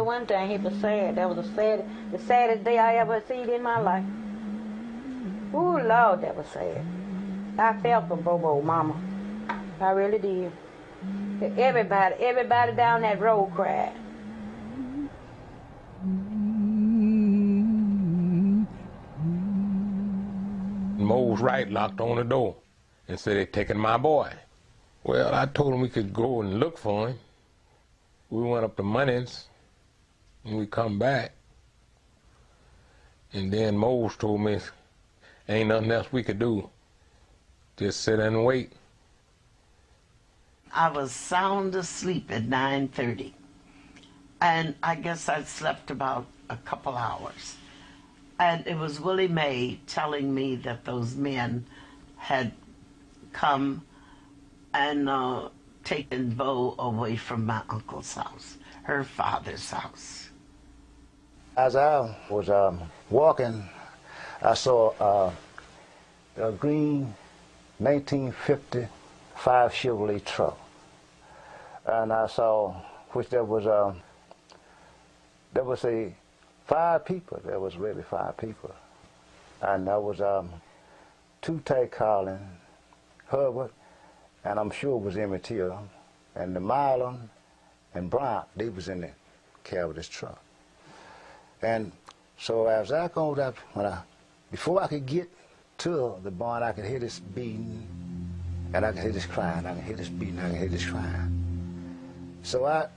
one thing, he was sad. That was the saddest day I ever seen in my life. Ooh, Lord, that was sad. I felt for Bobo, Mama. I really did. Everybody down that road cried. Mose Wright locked on the door and said they'd taken my boy. Well, I told him we could go and look for him. We went up to Munnins and we come back. And then Mose told me, ain't nothing else we could do. Just sit and wait. I was sound asleep at 9:30. And I guess I slept about a couple hours. And it was Willie Mae telling me that those men had come and taken Bo away from my uncle's house, her father's house. As I was walking, I saw a green 1955 Chevrolet truck. And I saw, which there was five people. There was really five people. And there was two Tay Collins, Herbert, and I'm sure it was Emmett Till, and the Marlon and Bryant, they was in the cab of this truck. And so as I go up, before I could get to the barn, I could hear this beating, and I could hear this crying, I could hear this beating, I could hear this crying. So I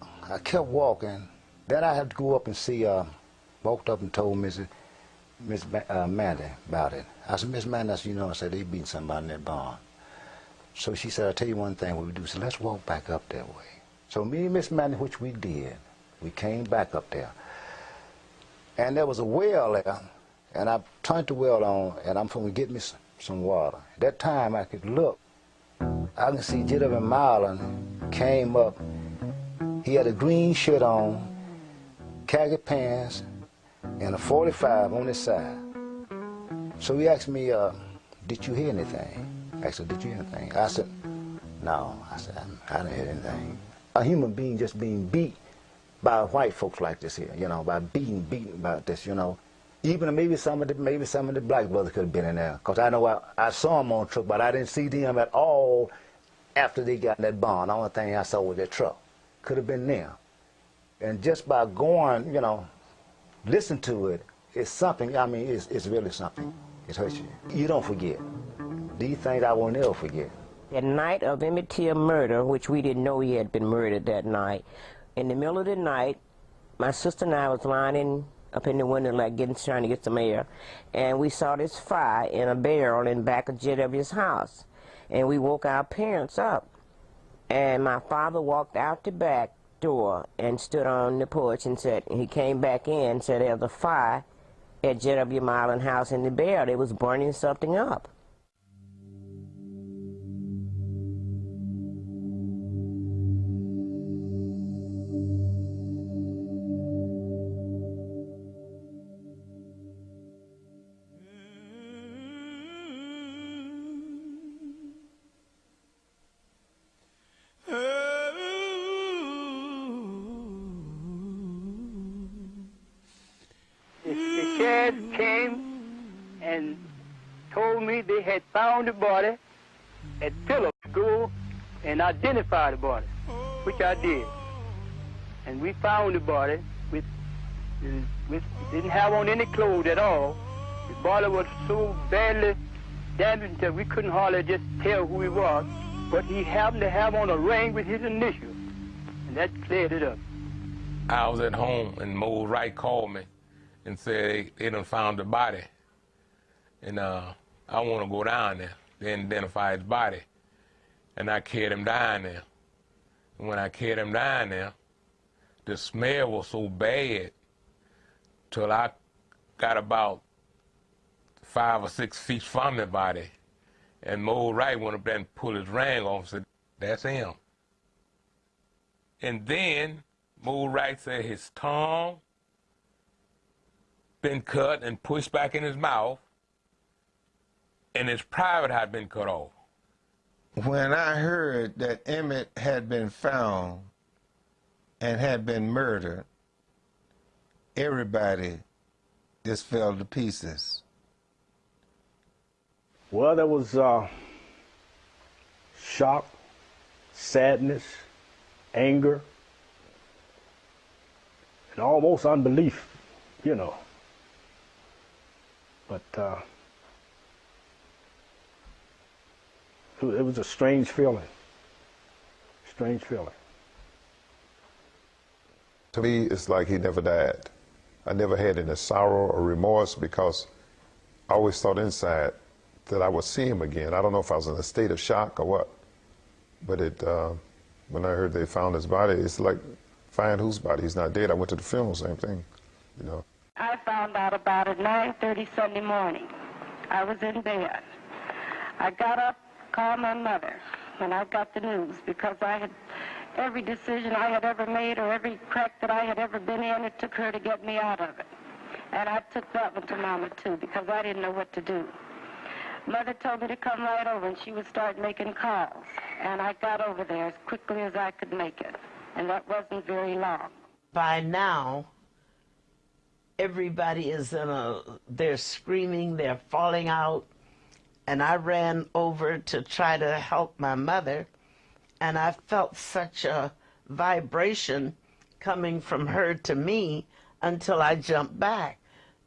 kept walking. Then I had to go up and see, walked up and told Miss Mandy about it. I said, Miss Mandy, I said, you know, I said, they beating somebody in that barn. So she said, I'll tell you one thing what we do. So let's walk back up that way. So me and Miss Mandy, which we did, we came back up there. And there was a well there, and I turned the well on, and I'm going to get me some water. At that time, I could look. I can see J.W. Marlon came up. He had a green shirt on, khaki pants, and a 45 on his side. So he asked me, did you hear anything? I said, did you hear anything? I said, no. I said, I didn't hear anything. A human being just being beat by white folks like this here, you know, by beaten about this, you know. Even maybe some of the black brothers could have been in there, because I know I saw them on the truck, but I didn't see them at all after they got in that barn. The only thing I saw was that truck. Could have been there. And just by going, you know, listen to it, it's something, I mean, it's really something. It hurts you. You don't forget. These things I will never forget. The night of Emmett Till murder, which we didn't know he had been murdered that night, in the middle of the night, my sister and I was lying up in the window like trying to get some air, and we saw this fire in a barrel in back of J.W.'s house. And we woke our parents up. And my father walked out the back door and stood on the porch and said, he came back in and said there's a fire at J.W. Marlon house in the barrel. They was burning something up. Came and told me they had found the body at Phillips School and identified the body, which I did. And we found the body with didn't have on any clothes at all. The body was so badly damaged that we couldn't hardly just tell who he was, but he happened to have on a ring with his initials, and that cleared it up. I was at home and Mose Wright called me and said they done found the body. And I want to go down there. They identify his body. And I carried him down there. And when I carried him down there, the smell was so bad till I got about 5 or 6 feet from the body. And Mose Wright went up there and pulled his ring off and said, that's him. And then Mose Wright said his tongue been cut and pushed back in his mouth, and his private had been cut off. When I heard that Emmett had been found and had been murdered, everybody just fell to pieces? Well, there was shock, sadness, anger, and almost unbelief, you know. But it was a strange feeling. Strange feeling. To me, it's like he never died. I never had any sorrow or remorse because I always thought inside that I would see him again. I don't know if I was in a state of shock or what, but when I heard they found his body, it's like, find whose body? He's not dead. I went to the funeral, same thing, you know. I found out about it 9:30 Sunday morning. I was in bed. I got up, called my mother when I got the news, because I had every decision I had ever made or every crack that I had ever been in, it took her to get me out of it. And I took that one to Mama, too, because I didn't know what to do. Mother told me to come right over, and she would start making calls. And I got over there as quickly as I could make it. And that wasn't very long. By now, everybody is they're screaming, they're falling out. And I ran over to try to help my mother. And I felt such a vibration coming from her to me until I jumped back,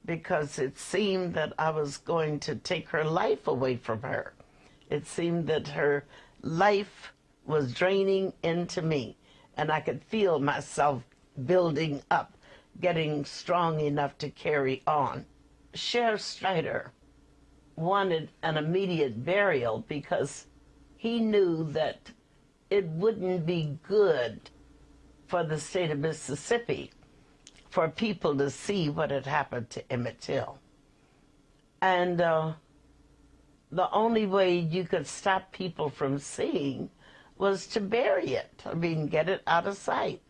because it seemed that I was going to take her life away from her. It seemed that her life was draining into me, and I could feel myself building up, getting strong enough to carry on. Sheriff Strider wanted an immediate burial because he knew that it wouldn't be good for the state of Mississippi for people to see what had happened to Emmett Till. And the only way you could stop people from seeing was to bury it. I mean, get it out of sight.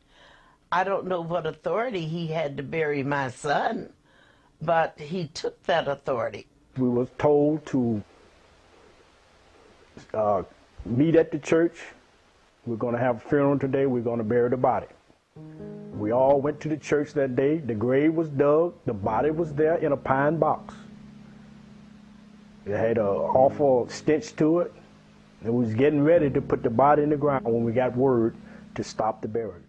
I don't know what authority he had to bury my son, but he took that authority. We were told to meet at the church. We're going to have a funeral today. We're going to bury the body. We all went to the church that day. The grave was dug. The body was there in a pine box. It had an awful stench to it. And we was getting ready to put the body in the ground when we got word to stop the burial.